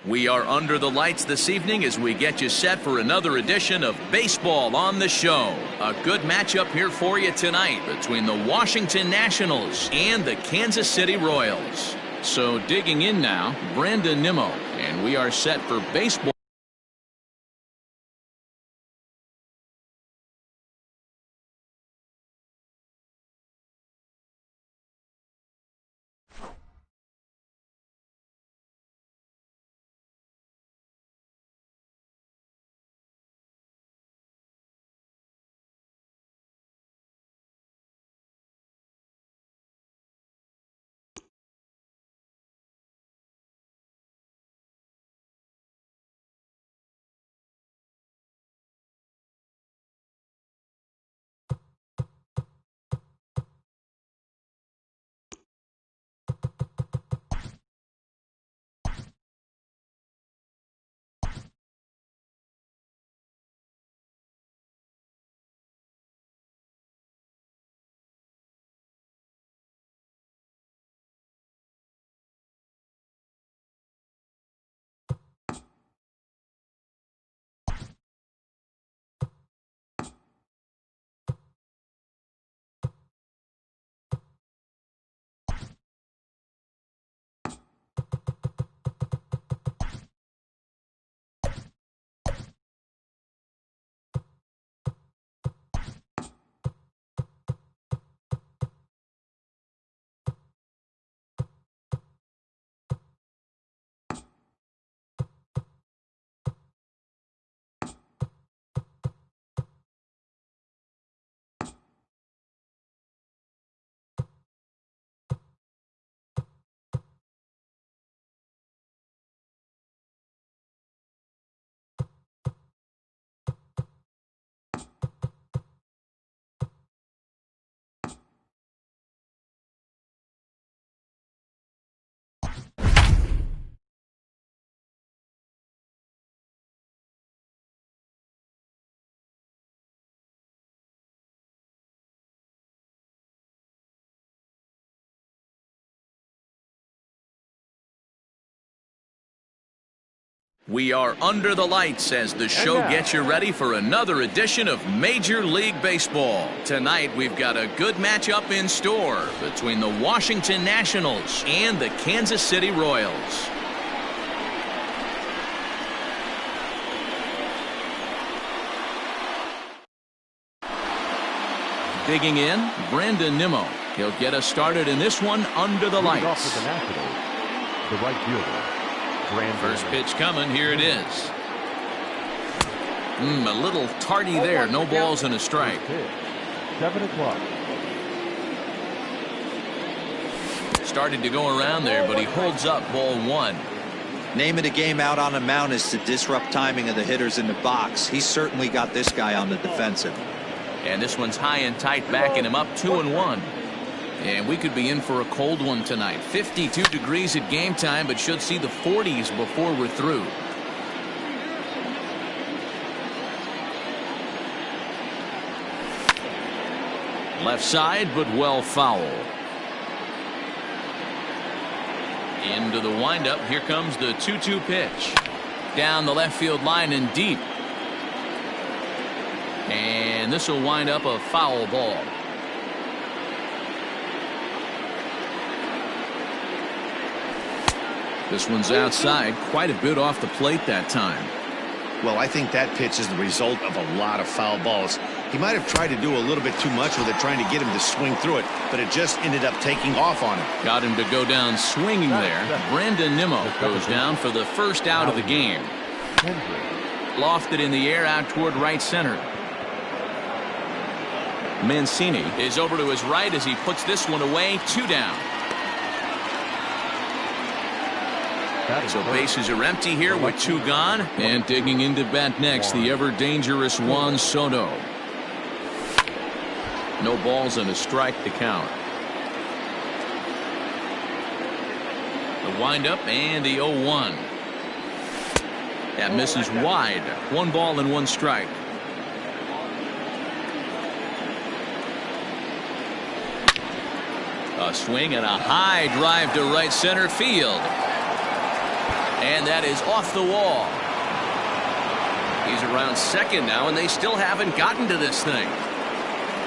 We are under the lights this evening as we get you set for another edition of Baseball on the Show. A good matchup here for you tonight between the Washington Nationals and the Kansas City Royals. So digging in now, Brandon Nimmo, and we are set for baseball. We are under the lights as the show gets you ready for another edition of Major League Baseball. Tonight we've got a good matchup in store between the Washington Nationals and the Kansas City Royals. Digging in, Brandon Nimmo. He'll get us started in this one under the lights. Off for the Nationals, the right fielder. First pitch coming. Here it is. A little tardy there. No balls and a strike. 7 o'clock. Started to go around there, but he holds up ball one. Name of the game out on the mound is to disrupt timing of the hitters in the box. He's certainly got this guy on the defensive. And this one's high and tight, backing him up 2-1. And we could be in for a cold one tonight. 52 degrees at game time, but should see the 40s before we're through. Left side, but well foul. Into the windup. Here comes the 2-2 pitch. Down the left field line and deep. And this will wind up a foul ball. This one's outside, quite a bit off the plate that time. Well, I think that pitch is the result of a lot of foul balls. He might have tried to do a little bit too much with it, trying to get him to swing through it, but it just ended up taking off on him. Got him to go down swinging there. Brandon Nimmo goes down for the first out of the game. Lofted in the air out toward right center. Mancini is over to his right as he puts this one away. 2 down. So bases are empty here with 2 gone. And digging into bat next, the ever-dangerous Juan Soto. No balls and a strike to count. The windup and the 0-1. That misses wide. 1 ball and 1 strike. A swing and a high drive to right center field. And that is off the wall. He's around second now, and they still haven't gotten to this thing.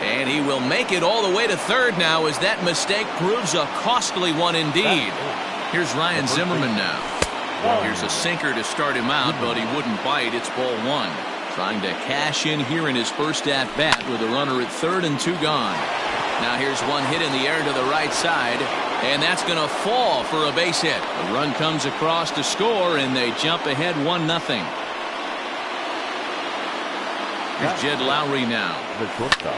And he will make it all the way to third now as that mistake proves a costly one indeed. Here's Ryan Zimmerman now. Here's a sinker to start him out, but he wouldn't bite. It's ball one. Trying to cash in here in his first at-bat with a runner at third and 2 gone. Now here's one hit in the air to the right side, and that's going to fall for a base hit. The run comes across to score, and they jump ahead 1-0. Here's Jed Lowry now. The shortstop.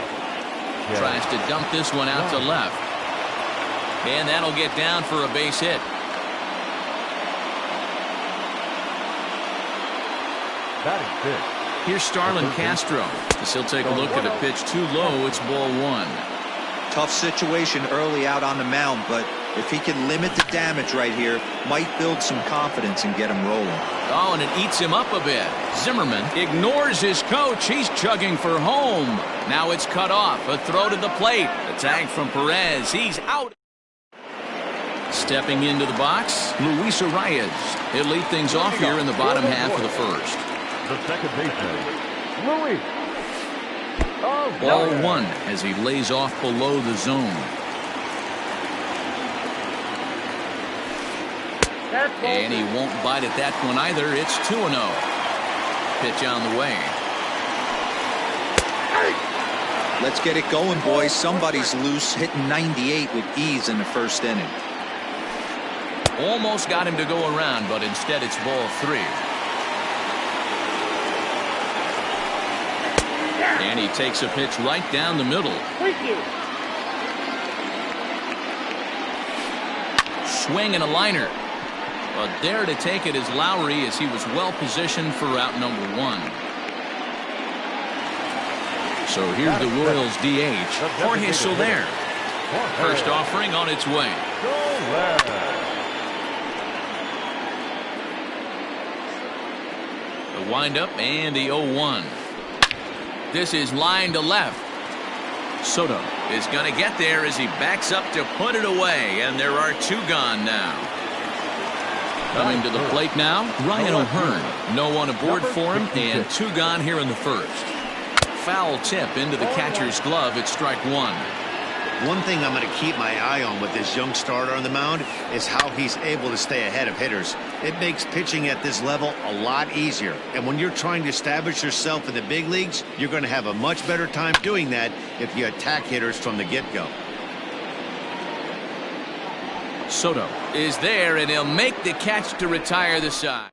Tries to dump this one out to left. And that'll get down for a base hit. Batting fifth. Here's Starlin Castro. As he'll take a look at a pitch too low. It's ball one. Tough situation early out on the mound, but if he can limit the damage right here, might build some confidence and get him rolling. Oh, and it eats him up a bit. Zimmerman ignores his coach. He's chugging for home. Now it's cut off. A throw to the plate. The tag from Perez. He's out. Stepping into the box, Luis Arias. He'll lead things off here in the bottom half of the first. The second baseman, Louis. Ball one as he lays off below the zone. And he won't bite at that one either. It's 2-0. Pitch on the way. Let's get it going, boys. Somebody's loose, hitting 98 with ease in the first inning. Almost got him to go around, but instead it's ball three. And he takes a pitch right down the middle. Swing and a liner. But there to take it is Lowry as he was well positioned for route number one. So here's the Royals DH, Jorge Soler. First offering on its way. The windup and the 0-1. This is line to left. Soto is going to get there as he backs up to put it away, and there are 2 gone now. Coming to the plate now, Ryan O'Hearn. No one aboard for him, and 2 gone here in the first. Foul tip into the catcher's glove at strike one. One thing I'm going to keep my eye on with this young starter on the mound is how he's able to stay ahead of hitters. It makes pitching at this level a lot easier. And when you're trying to establish yourself in the big leagues, you're going to have a much better time doing that if you attack hitters from the get-go. Soto is there, and he'll make the catch to retire the side.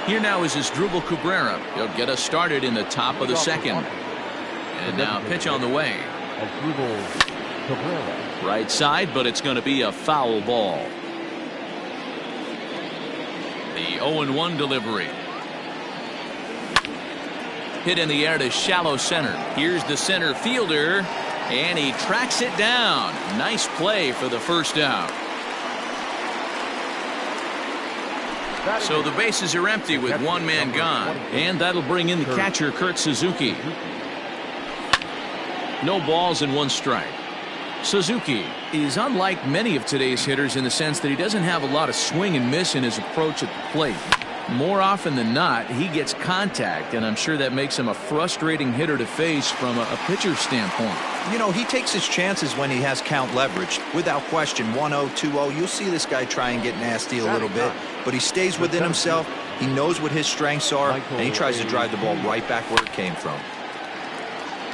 Here now is Asdrubal Cabrera. He'll get us started in the top of the second. And now pitch on the way. Right side, but it's going to be a foul ball. The 0-1 delivery. Hit in the air to shallow center. Here's the center fielder, and he tracks it down. Nice play for the first out. So the bases are empty with 1 man gone, and that'll bring in the catcher, Kurt Suzuki. No balls and 1 strike. Suzuki is unlike many of today's hitters in the sense that he doesn't have a lot of swing and miss in his approach at the plate. More often than not, he gets contact, and I'm sure that makes him a frustrating hitter to face from a pitcher's standpoint. You know, he takes his chances when he has count leverage. Without question, 1-0, 2-0, you'll see this guy try and get nasty a little bit, but he stays within himself. He knows what his strengths are, and he tries to drive the ball right back where it came from.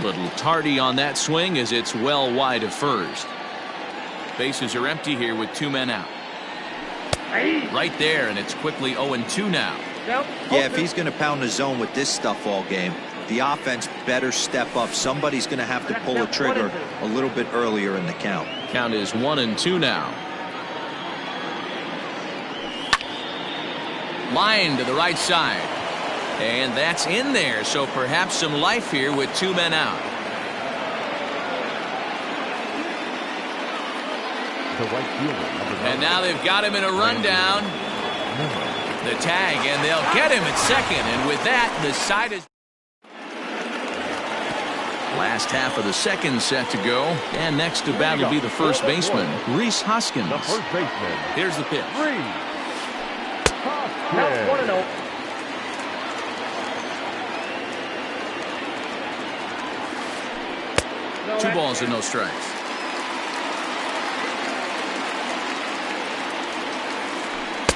Little tardy on that swing as it's well wide of first. Bases are empty here with 2 men out. Right there, and it's quickly 0-2 now. Yeah, if he's going to pound the zone with this stuff all game, the offense better step up. Somebody's going to have to pull a trigger a little bit earlier in the count. Count is 1-2 now. Line to the right side. And that's in there, so perhaps some life here with 2 men out. And now they've got him in a rundown. The tag, and they'll get him at second. And with that, the side is... Last half of the second set to go. And next to bat will be the first baseman, Rhys Hoskins. The first baseman. Here's the pitch. Now 1-0. Two balls and no strikes.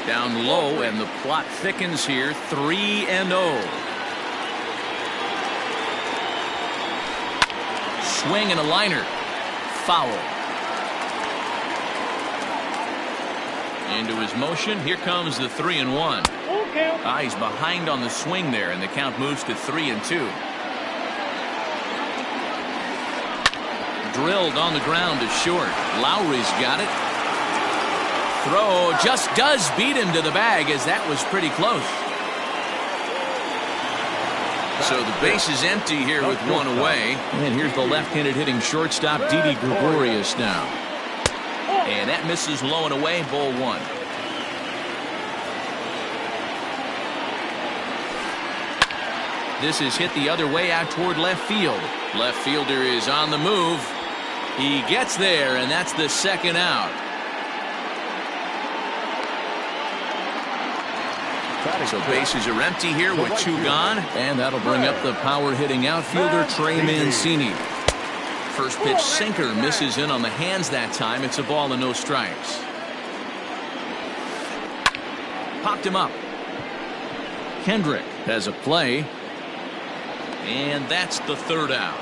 Down low, and the plot thickens here. 3-0. Swing and a liner. Foul. Into his motion. Here comes the 3-1. He's behind on the swing there, and the count moves to 3-2. Drilled on the ground to short. Lowry's got it. Throw just does beat him to the bag, as that was pretty close. So the base is empty here with one away. And here's the left-handed hitting shortstop, Didi Gregorius now. And that misses low and away, ball one. This is hit the other way out toward left field. Left fielder is on the move. He gets there, and that's the second out. So bases are empty here with two gone, and that'll bring up the power-hitting outfielder, Trey Mancini. First pitch sinker misses in on the hands that time. It's a ball and no strikes. Popped him up. Kendrick has a play, and that's the third out.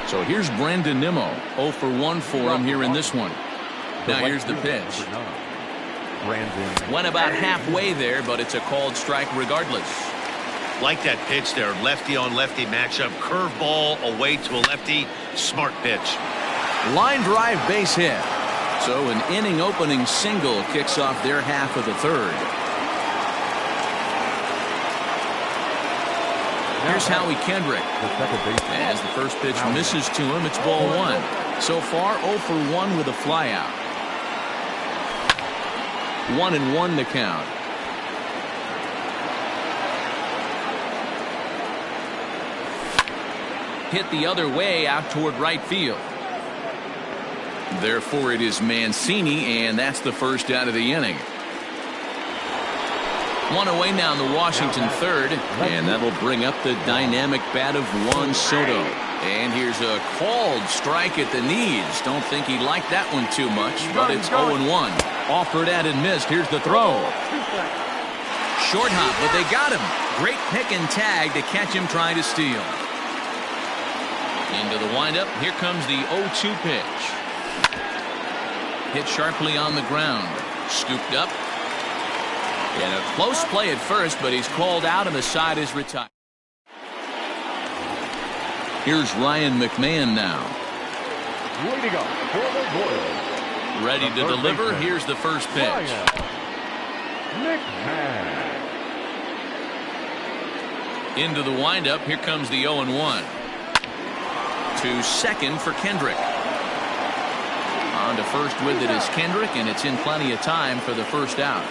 So here's Brandon Nimmo. 0 for 1 for him here in this one. Now here's the pitch. Went about halfway there, but it's a called strike regardless. Like that pitch there. Lefty on lefty matchup. Curveball away to a lefty. Smart pitch. Line drive base hit. So an inning opening single kicks off their half of the third. Here's Howie Kendrick. As the first pitch misses to him, it's ball one. So far 0 for 1 with a flyout. 1-1 to count. Hit the other way out toward right field. Therefore it is Mancini, and that's the first out of the inning. One away now in the Washington third, and that'll bring up the dynamic bat of Juan Soto. And here's a called strike at the knees. Don't think he liked that one too much, but it's 0-1. Offered at and missed. Here's the throw. Short hop, but they got him. Great pick and tag to catch him trying to steal. Into the windup. Here comes the 0-2 pitch. Hit sharply on the ground. Scooped up. And a close play at first, but he's called out and the side is retired. Here's Ryan McMahon now. Leading up for the Royals. Ready to deliver. Here's the first pitch. Into the windup. Here comes the 0-1. To second for Kendrick. On to first with it is Kendrick, and it's in plenty of time for the first out.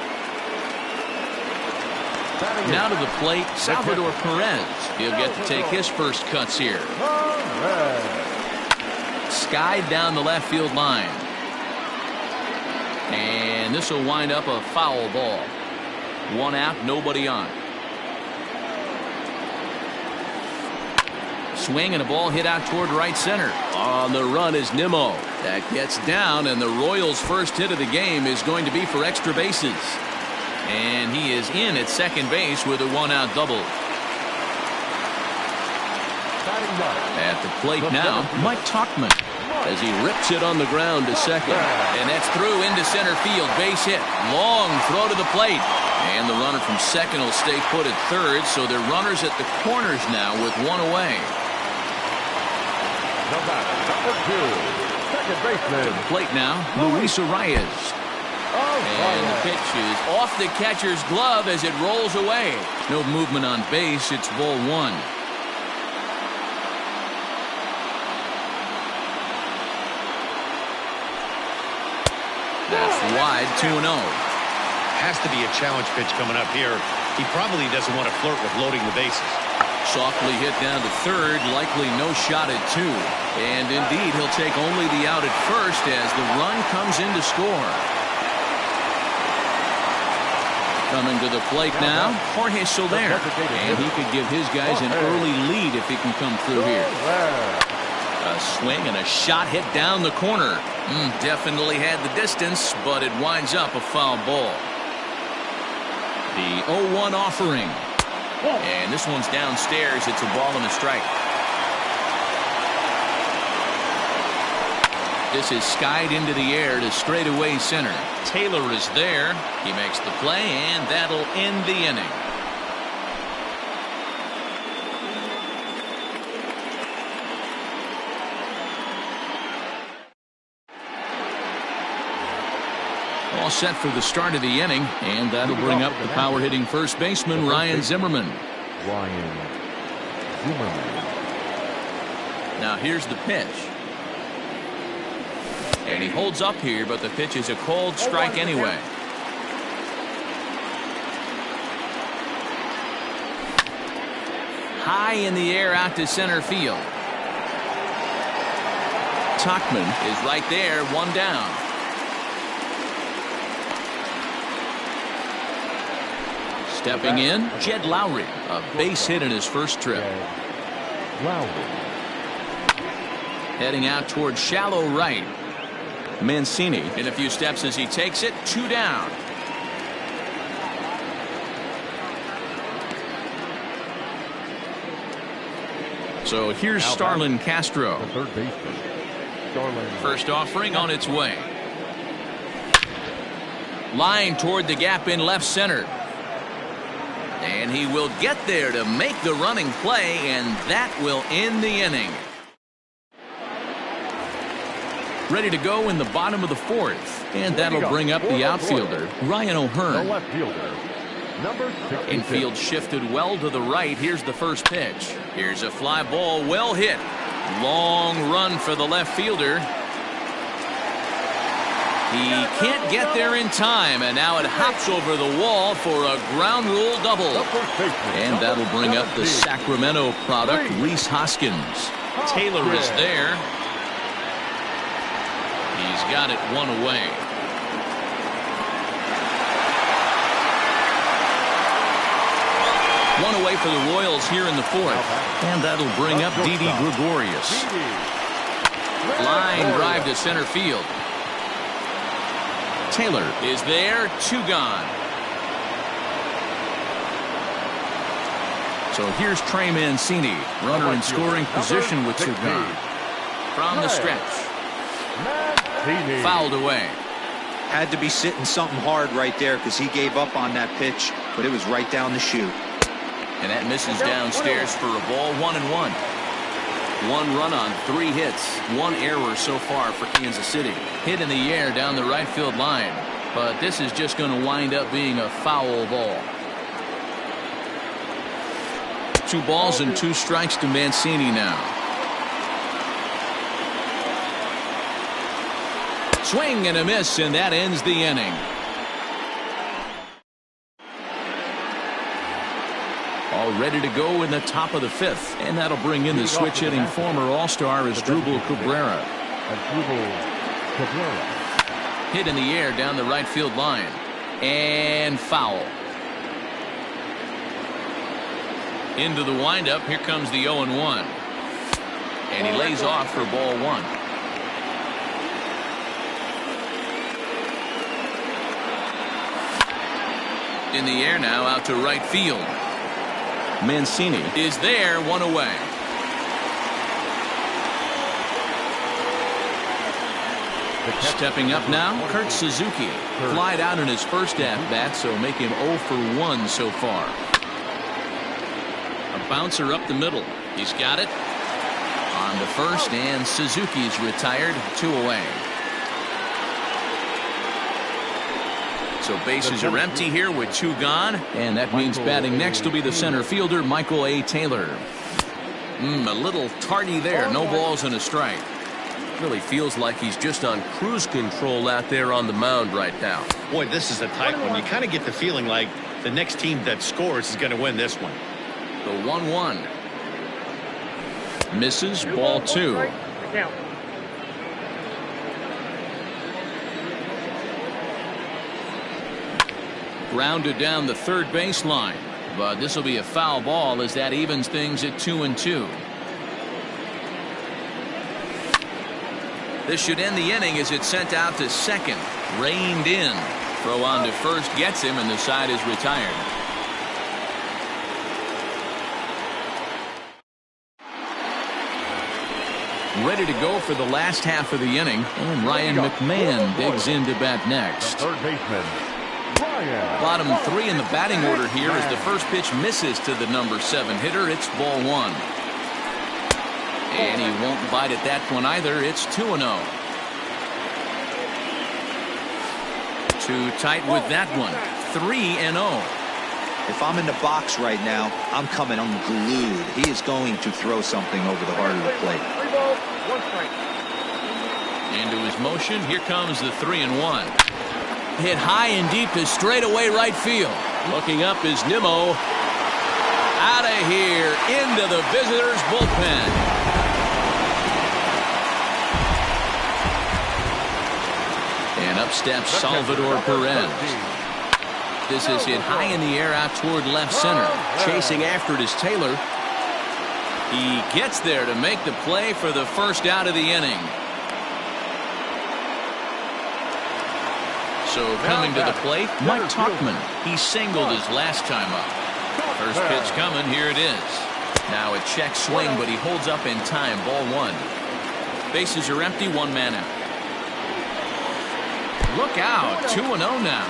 Now to the plate, Salvador Perez. He'll get to take his first cuts here. Skied down the left field line. And this will wind up a foul ball. One out, nobody on. Swing and a ball hit out toward right center. On the run is Nimmo. That gets down, and the Royals' first hit of the game is going to be for extra bases. And he is in at second base with a one-out double. At the plate now, Mike Tauchman, as he rips it on the ground to second. And that's through into center field. Base hit. Long throw to the plate. And the runner from second will stay put at third. So they're runners at the corners now with one away. Number 2, second baseman. To the plate now, Luis Arias. And the pitch is off the catcher's glove as it rolls away. No movement on base. It's ball one. That's wide, 2-0. Has to be a challenge pitch coming up here. He probably doesn't want to flirt with loading the bases. Softly hit down to third, likely no shot at two. And indeed, he'll take only the out at first as the run comes in to score. Coming to the plate now, Jorge Soler. And he could give his guys an early lead if he can come through here. A swing and a shot hit down the corner. Definitely had the distance, but it winds up a foul ball. The 0-1 offering. And this one's downstairs. It's a ball and a strike. This is skied into the air to straightaway center. Taylor is there. He makes the play, and that'll end the inning. All set for the start of the inning, and that'll bring up the power hitting first baseman Ryan Zimmerman. Now here's the pitch. And he holds up here, but the pitch is a called strike anyway. High in the air out to center field. Tuckman is right there, one down. Stepping in, Jed Lowry, a base hit in his first trip. Heading out towards shallow right. Mancini in a few steps as he takes it, two down. So here's Starlin Castro. First offering on its way. Line toward the gap in left center. And he will get there to make the running play, and that will end the inning. Ready to go in the bottom of the fourth, and that'll bring up the outfielder, Ryan O'Hearn. Infield shifted well to the right. Here's the first pitch. Here's a fly ball, well hit. Long run for the left fielder. He can't get there in time, and now it hops over the wall for a ground rule double. And that'll bring up the Sacramento product, Rhys Hoskins. Taylor is there. He's got it one away. One away for the Royals here in the fourth. And that'll bring up Didi Gregorius. Line drive to center field. Taylor is there, two gone. So here's Trey Mancini, runner in scoring position with two gone. From the stretch. Fouled away. Had to be sitting something hard right there because he gave up on that pitch, but it was right down the chute. And that misses downstairs for a ball, 1-1. One run on 3 hits, 1 error so far for Kansas City. Hit in the air down the right field line, but this is just going to wind up being a foul ball. 2 balls and 2 strikes to Mancini now. Swing and a miss, and that ends the inning. All ready to go in the top of the 5th, and that'll bring in the switch hitting former All-Star Asdrubal Cabrera. Hit in the air down the right field line, and foul. Into the windup, here comes the 0-1, and he lays off for ball 1. In the air now, out to right field. Mancini is there, 1 away. Stepping up now, Kurt Suzuki. Flied out in his first at-bat, so make him 0 for 1 so far. A bouncer up the middle. He's got it. On to first, and Suzuki's retired, 2 away. So bases are empty here with 2 gone, and that means batting next will be the center fielder, Michael A. Taylor. A little tardy there, no balls and a strike. Really feels like he's just on cruise control out there on the mound right now. Boy, this is a tight one. You kind of get the feeling like The next team that scores is going to win this one. The 1-1. Misses, ball 2. Grounded down the third baseline, but this will be a foul ball as that evens things at 2-2. This should end the inning as it's sent out to second. Reined in. Throw on to first gets him, and the side is retired. Ready to go for the last half of the inning, and Ryan McMahon digs into bat next. Third baseman, Ryan. Bottom 3 in the batting order here as the first pitch misses to the number 7 hitter. It's ball 1. And he won't bite at that one either. It's 2-0. Too tight with that one. 3-0. If I'm in the box right now, I'm coming unglued. He is going to throw something over the heart of the plate. Into his motion. Here comes the 3-1. Hit high and deep to straightaway right field. Looking up is Nimmo. Out of here into the visitors' bullpen. And up steps Salvador Perez. This is hit high in the air out toward left center. Chasing after it is Taylor. He gets there to make the play for the first out of the inning. So coming to the plate, Mike Tauchman. He singled his last time up. First pitch coming. Here it is. Now a check swing, but he holds up in time. Ball 1. Bases are empty. 1 man out. Look out. 2-0 now.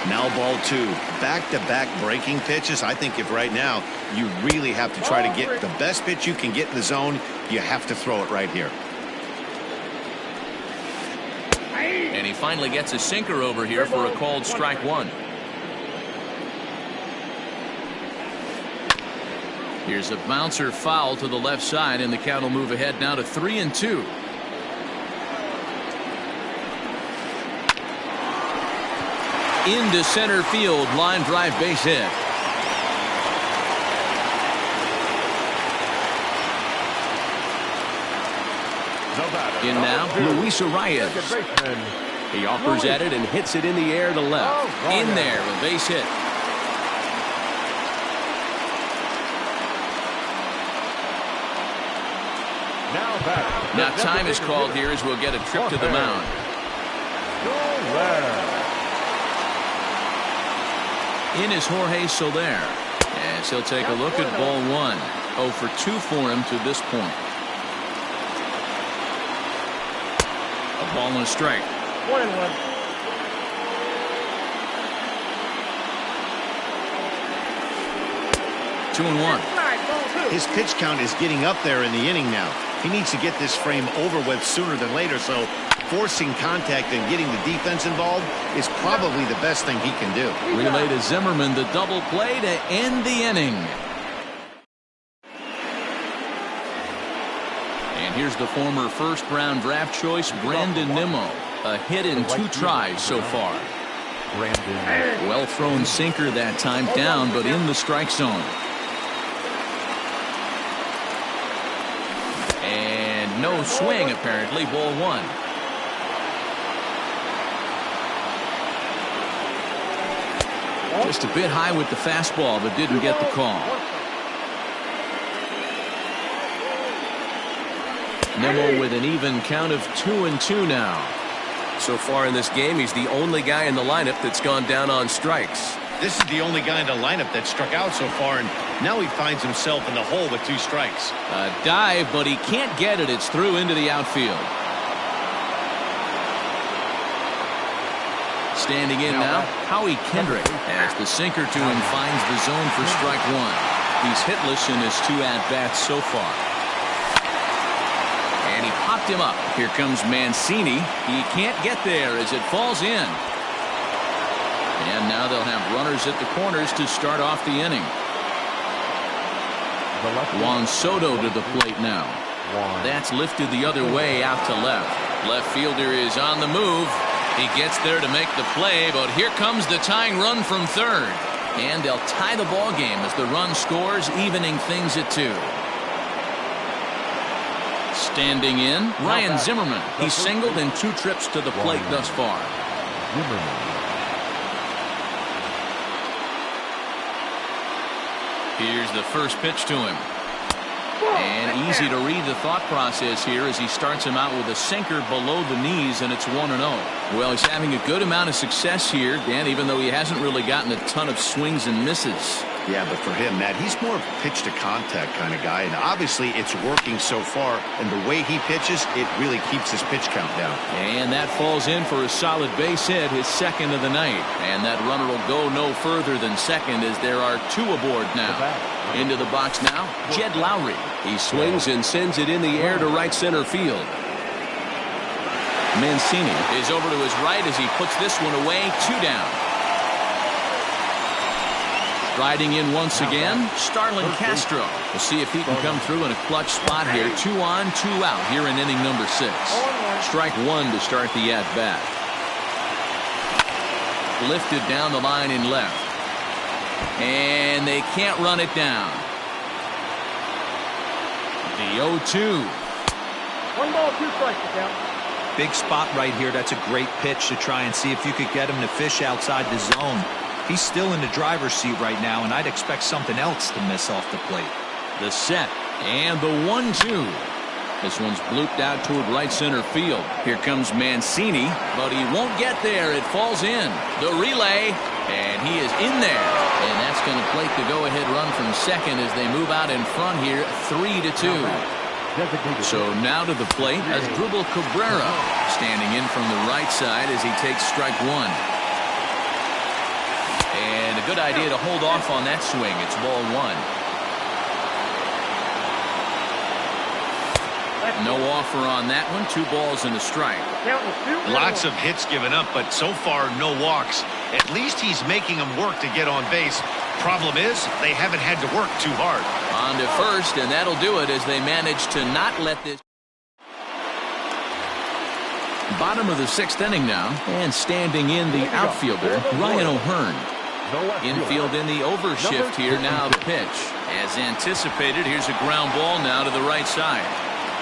Now ball 2. Back-to-back breaking pitches. I think if right now you really have to try to get the best pitch you can get in the zone, you have to throw it right here. And he finally gets a sinker over here for a called strike 1. Here's a bouncer foul to the left side, and the count will move ahead now to 3-2. Into center field, line drive base hit. In now, Luis Arias. He offers at it and hits it in the air to left. In there, a base hit. Now time is called here as we'll get a trip to the mound. In is Jorge Soler. As he'll take a look at ball 1. 0 for 2 for him to this point. A ball and a strike. 1-1. Two and 1. His pitch count is getting up there in the inning now. He needs to get this frame over with sooner than later, so forcing contact and getting the defense involved is probably the best thing he can do. Relay to Zimmerman, the double play to end the inning. And here's the former first-round draft choice, Brandon Nimmo. A hit in 2 tries so far. Well-thrown sinker that time, down, but in the strike zone. And no swing, apparently. Ball 1. Just a bit high with the fastball, but didn't get the call. Nimmo with an even count of 2-2 now. So far in this game, he's the only guy in the lineup that's gone down on strikes. This is the only guy in the lineup that struck out so far, and now he finds himself in the hole with 2 strikes. A dive, but he can't get it. It's through into the outfield. Standing in now, Howie Kendrick, as the sinker to him finds the zone for strike 1. He's hitless in his 2 at-bats so far. And he popped him up. Here comes Mancini. He can't get there as it falls in. And now they'll have runners at the corners to start off the inning. Juan Soto to the plate now. That's lifted the other way out to left. Left fielder is on the move. He gets there to make the play, but here comes the tying run from third. And they'll tie the ball game as the run scores, evening things at 2. Standing in, Ryan Zimmerman. He's singled in 2 trips to the plate thus far. Here's the first pitch to him. And easy to read the thought process here as he starts him out with a sinker below the knees, and it's 1-0. Well, he's having a good amount of success here, Dan, even though he hasn't really gotten a ton of swings and misses. Yeah, but for him, Matt, he's more pitch to contact kind of guy, and obviously it's working so far, and the way he pitches, it really keeps his pitch count down. And that falls in for a solid base hit, his second of the night. And that runner will go no further than second as there are 2 aboard now. Into the box now, Jed Lowry. He swings and sends it in the air to right center field. Mancini is over to his right as he puts this one away. 2 down. Riding in once again, Starlin Castro. We'll see if he can come through in a clutch spot here. 2 on, 2 out here in inning number 6. Strike 1 to start the at-bat. Lifted down the line in left. And they can't run it down. The 0-2. 1 ball, 2 strikes, count. Big spot right here. That's a great pitch to try and see if you could get him to fish outside the zone. He's still in the driver's seat right now, and I'd expect something else to miss off the plate. The set and the 1-2. This one's blooped out toward right center field. Here comes Mancini, but he won't get there. It falls in. The relay, and he is in there. And that's going to plate the go-ahead run from second as they move out in front here, 3-2. So now to the plate as Dribble Cabrera, standing in from the right side as he takes strike 1. And a good idea to hold off on that swing. It's ball 1. No offer on that one. 2 balls and a strike. Lots of hits given up, but so far no walks. At least he's making them work to get on base. Problem is, they haven't had to work too hard. On to first, and that'll do it as they manage to not let this. Bottom of the 6th inning now, and standing in the outfielder, Ryan O'Hearn. Infield in the overshift here. Now the pitch. As anticipated, here's a ground ball now to the right side.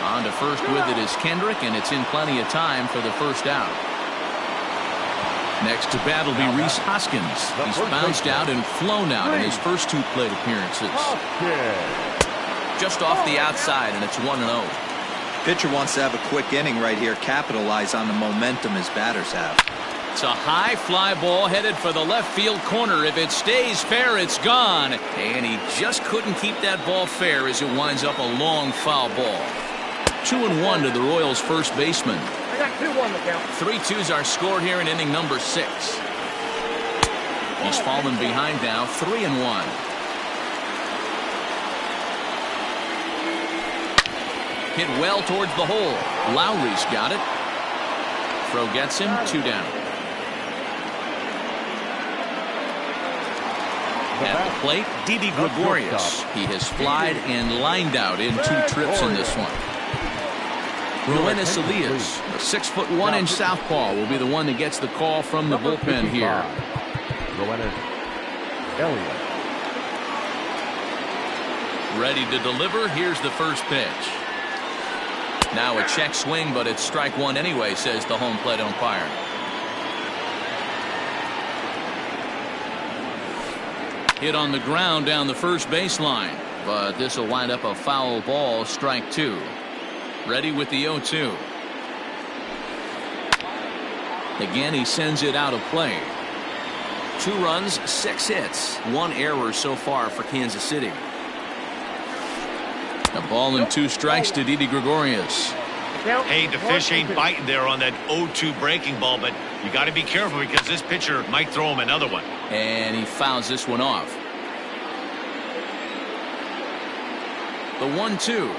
On to first with it is Kendrick, and it's in plenty of time for the first out. Next to bat will be Rhys Hoskins. He's bounced out and flown out in his first 2 plate appearances. Just off the outside, and it's 1-0. Pitcher wants to have a quick inning right here, capitalize on the momentum his batters have. It's a high fly ball headed for the left field corner. If it stays fair, it's gone. And he just couldn't keep that ball fair as it winds up a long foul ball. 2-1 to the Royals' first baseman. I got 2 on the count. 3-2s are scored here in inning number 6. He's fallen behind now, 3-1. Hit well towards the hole. Lowry's got it. Throw gets him, 2 down. At the plate, Didi Gregorius. He has flied and lined out in 2 trips in this one. Roenis Elias, a 6'1" southpaw, will be the one that gets the call from the bullpen here. Ready to deliver. Here's the first pitch. Now a check swing, but it's strike 1 anyway, says the home plate umpire. Hit on the ground down the first baseline, but this will wind up a foul ball, strike 2. Ready with the 0-2. Again, he sends it out of play. 2 runs, 6 hits, 1 error so far for Kansas City. A ball and 2 strikes to Didi Gregorius. Hey, the fish ain't biting there on that 0-2 breaking ball, but you got to be careful because this pitcher might throw him another one. And he fouls this one off. The 1-2.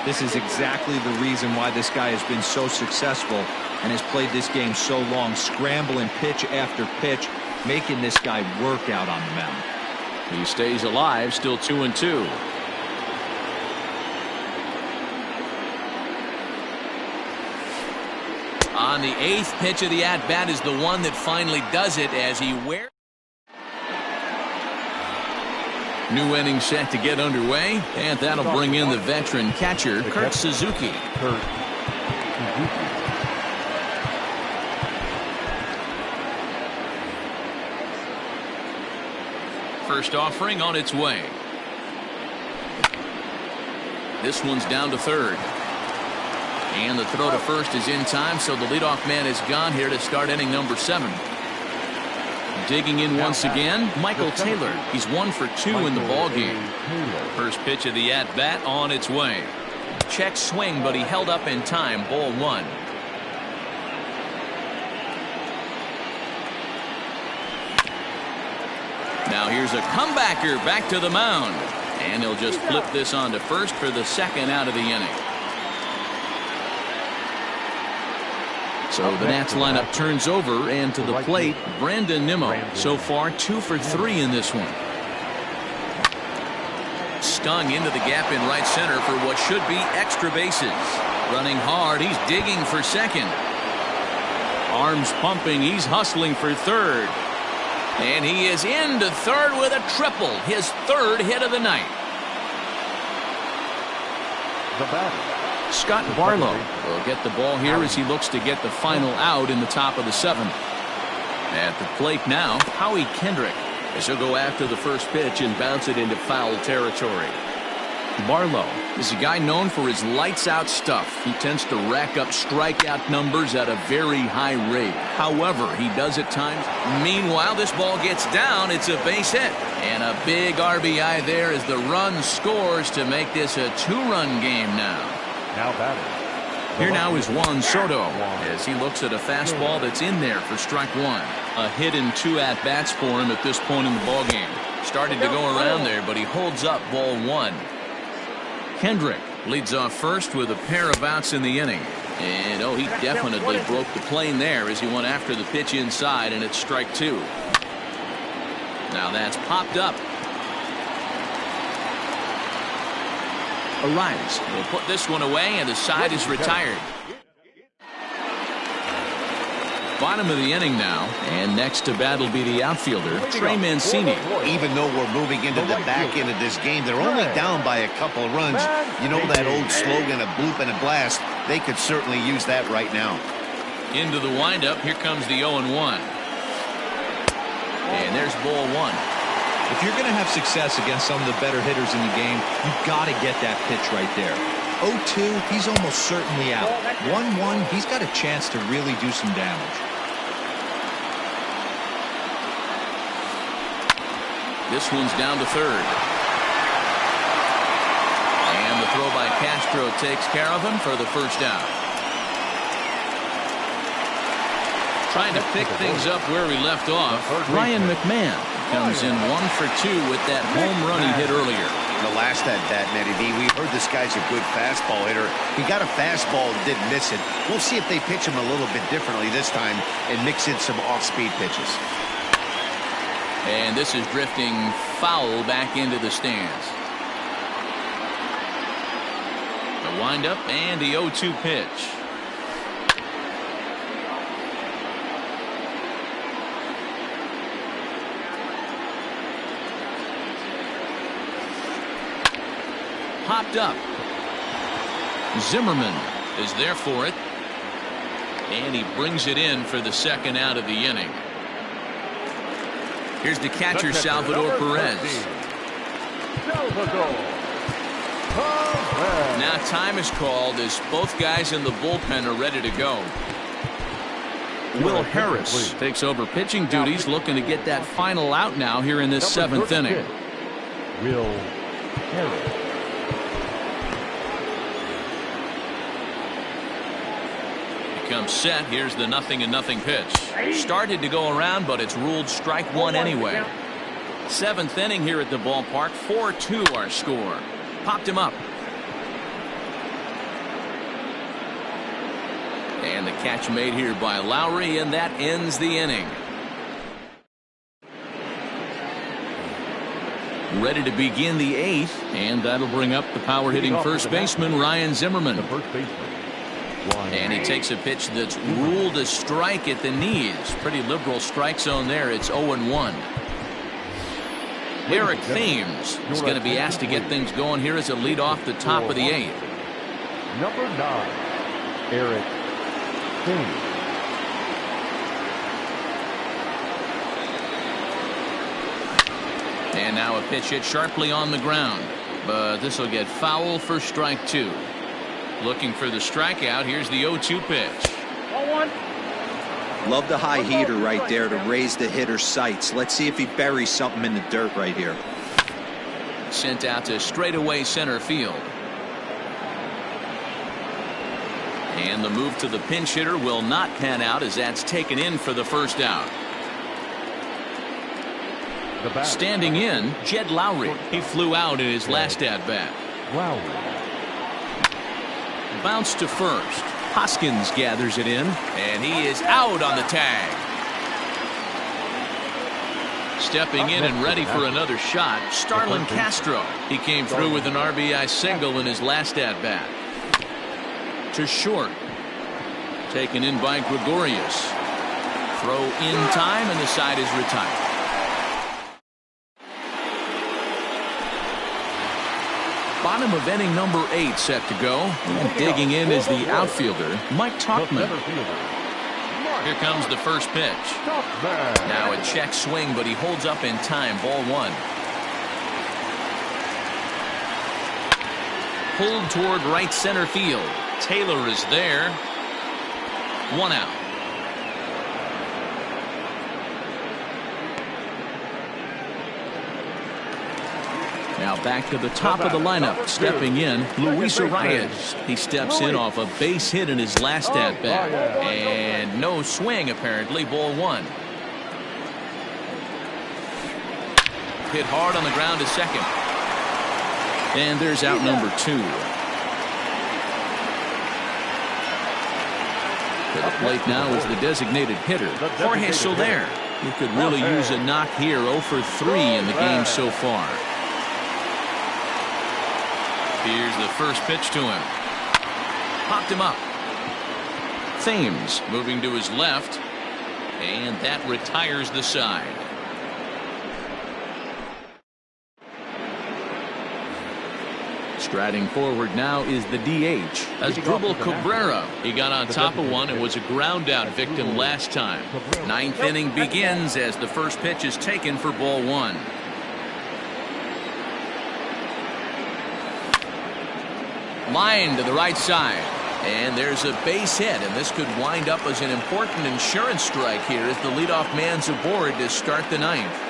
This is exactly the reason why this guy has been so successful and has played this game so long, scrambling pitch after pitch, making this guy work out on the mound. He stays alive, still 2-2. On On the 8th pitch of the at-bat is the one that finally does it as he wears. New inning set to get underway, and that'll bring in the veteran catcher, Kurt Suzuki. First offering on its way. This one's down to third. And the throw to first is in time, so the leadoff man is gone here to start inning number 7. Digging in once again, Michael Taylor. He's 1 for 2 in the ball game. First pitch of the at-bat on its way. Check swing, but he held up in time. Ball 1. Now here's a comebacker back to the mound. And he'll just flip this on to first for the second out of the inning. So the Nats lineup turns over, and to the plate, Brandon Nimmo. So far 2 for 3 in this one. Stung into the gap in right center for what should be extra bases. Running hard, he's digging for second. Arms pumping, he's hustling for third. And he is into third with a triple, his 3rd hit of the night. The batter, Scott Barlow will get the ball here as he looks to get the final out in the top of the 7th. At the plate now, Howie Kendrick, as he'll go after the first pitch and bounce it into foul territory. Barlow is a guy known for his lights-out stuff. He tends to rack up strikeout numbers at a very high rate. However, he does at times. Meanwhile, this ball gets down. It's a base hit. And a big RBI there as the run scores to make this a 2-run game now. now batting. Here now is Juan Soto as he looks at a fastball that's in there for strike 1. A hit in 2 at-bats for him at this point in the ballgame. Started to go around there, but he holds up ball 1. Kendrick leads off first with a pair of outs in the inning. And he definitely broke the plane there as he went after the pitch inside, and it's strike 2. Now that's popped up. Arias will put this one away, and the side is retired. Bottom of the inning now, and next to bat will be the outfielder, Trey Mancini. Even though we're moving into the back end of this game, they're only down by a couple of runs. You know that old slogan, a bloop and a blast? They could certainly use that right now. Into the windup, here comes the 0-1. And there's ball 1. If you're going to have success against some of the better hitters in the game, you've got to get that pitch right there. 0-2, he's almost certainly out. 1-1, he's got a chance to really do some damage. This one's down to third. And the throw by Castro takes care of him for the first out. Trying to pick things up where he left off, Ryan McMahon comes in 1 for 2 with that home run he hit earlier. The last at-bat, Matty D, we heard this guy's a good fastball hitter. He got a fastball and didn't miss it. We'll see if they pitch him a little bit differently this time and mix in some off-speed pitches. And this is drifting foul back into the stands. The windup and the 0-2 pitch. Popped up. Zimmerman is there for it. And he brings it in for the second out of the inning. Here's the catcher, Salvador Perez. Now time is called as both guys in the bullpen are ready to go. Will Harris takes over pitching duties, looking to get that final out now here in this 7th inning. Will Harris. Comes set. Here's the 0-0 pitch. Started to go around, but it's ruled strike 1 anyway. 7th inning here at the ballpark. 4-2 our score. Popped him up. And the catch made here by Lowry, and that ends the inning. Ready to begin the 8th, and that'll bring up the power hitting first baseman Ryan Zimmerman. The first baseman. And he takes a pitch that's ruled a strike at the knees. Pretty liberal strike zone there. It's 0-1. Eric Thames is going to be asked to get things going here as a lead off the top of the 8th. Number 9, Eric Thames. And now a pitch hit sharply on the ground. But this will get foul for strike 2. Looking for the strikeout. Here's the 0-2 pitch. 1-1. Love the high heater right there to raise the hitter's sights. Let's see if he buries something in the dirt right here. Sent out to straightaway center field. And the move to the pinch hitter will not pan out as that's taken in for the first out. Standing in, Jed Lowry. He flew out in his last at-bat. Bounce to first. Hoskins gathers it in, and he is out on the tag. Stepping in and ready for another shot, Starlin Castro. He came through with an RBI single in his last at-bat. To short. Taken in by Gregorius. Throw in time, and the side is retired. Bottom of inning number 8 set to go. And digging in is the outfielder, Mike Tauchman. Here comes the first pitch. Now a check swing, but he holds up in time. Ball 1. Pulled toward right center field. Taylor is there. 1 out. Now back to the top of the lineup. Stepping in, Luis Arias. He steps in off a base hit in his last at-bat. And no swing, apparently. Ball 1. Hit hard on the ground to second. And there's out number 2. To the plate now is the designated hitter, Jorge Soler. He could really use a knock here. 0 for 3 in the game so far. Here's the first pitch to him. Popped him up. Thames moving to his left. And that retires the side. Striding forward now is the DH. Asdrubal Cabrera. He got on top of one and was a ground out victim last time. 9th inning begins as the first pitch is taken for ball 1. Line to the right side. And there's a base hit, and this could wind up as an important insurance strike here as the leadoff man's aboard to start the 9th.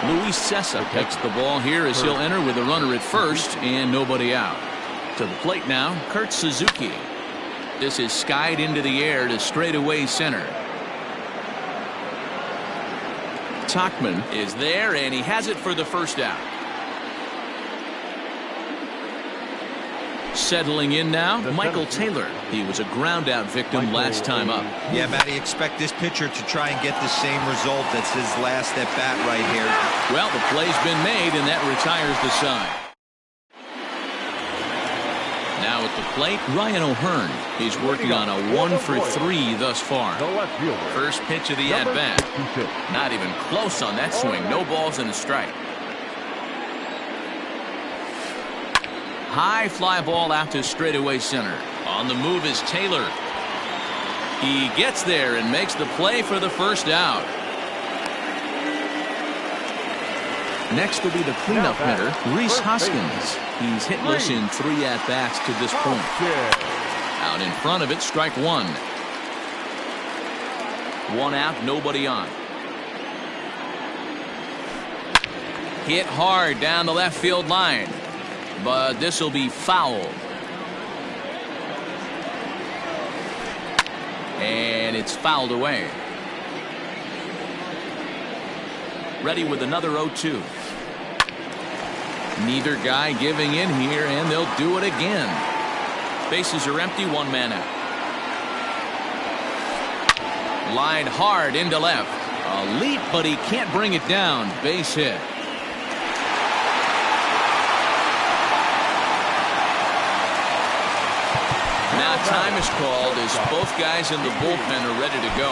Luis Cessa picks the ball here as he'll enter with a runner at first and nobody out. To the plate now, Kurt Suzuki. This is skied into the air to straightaway center. Tauchman is there, and he has it for the first out. Settling in now, Michael Taylor. He was a ground out victim last time up. Yeah, Matty, expect this pitcher to try and get the same result that's his last at bat right here. Well, the play's been made, and that retires the side. Now at the plate, Ryan O'Hearn. He's working on a 1 for 3 thus far. First pitch of the at bat. Not even close on that swing. No balls and a strike. High fly ball out to straightaway center. On the move is Taylor. He gets there and makes the play for the first out. Next will be the cleanup hitter, Rhys Hoskins. He's hitless in 3 at-bats to this point. Out in front of it, strike 1. 1 out, nobody on. Hit hard down the left field line. But this will be foul. And it's fouled away. Ready with another 0-2. Neither guy giving in here, and they'll do it again. Bases are empty, 1 man out. Line hard into left. A leap, but he can't bring it down. Base hit. Now time is called as both guys in the bullpen are ready to go.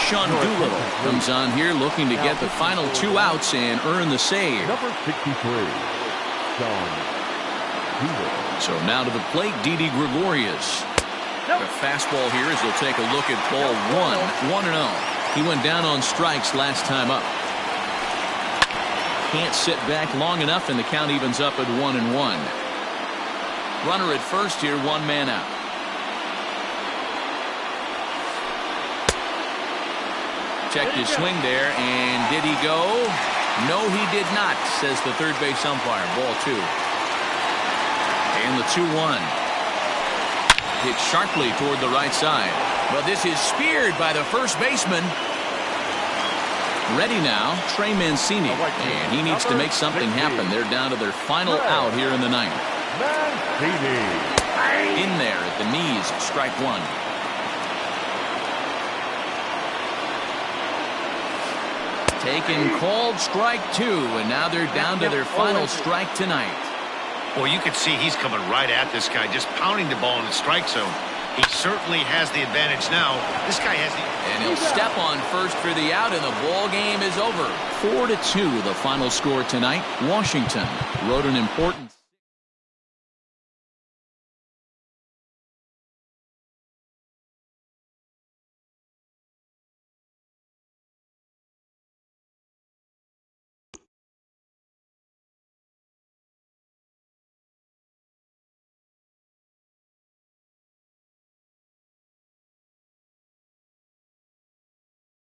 Sean Doolittle comes on here looking to get the final 2 outs and earn the save. Number 63, Sean Doolittle. So now to the plate, Didi Gregorius. A fastball here as they'll take a look at ball 1-0. He went down on strikes last time up. Can't sit back long enough, and the count evens up at 1-1. Runner at first here, 1 man out. Checked his swing there, and did he go? No, he did not, says the third base umpire. Ball 2. And the 2-1. Hit sharply toward the right side. But this is speared by the first baseman. Ready now, Trey Mancini. And he needs to make something happen. They're down to their final out here in the 9th. In there at the knees, strike 1. Taken, called, strike 2. And now they're down to their final strike tonight. Well, you can see he's coming right at this guy, just pounding the ball in the strike zone. He certainly has the advantage now. This guy has the... And he'll step on first for the out, and the ball game is over. 4-2, the final score tonight. Washington wrote an important...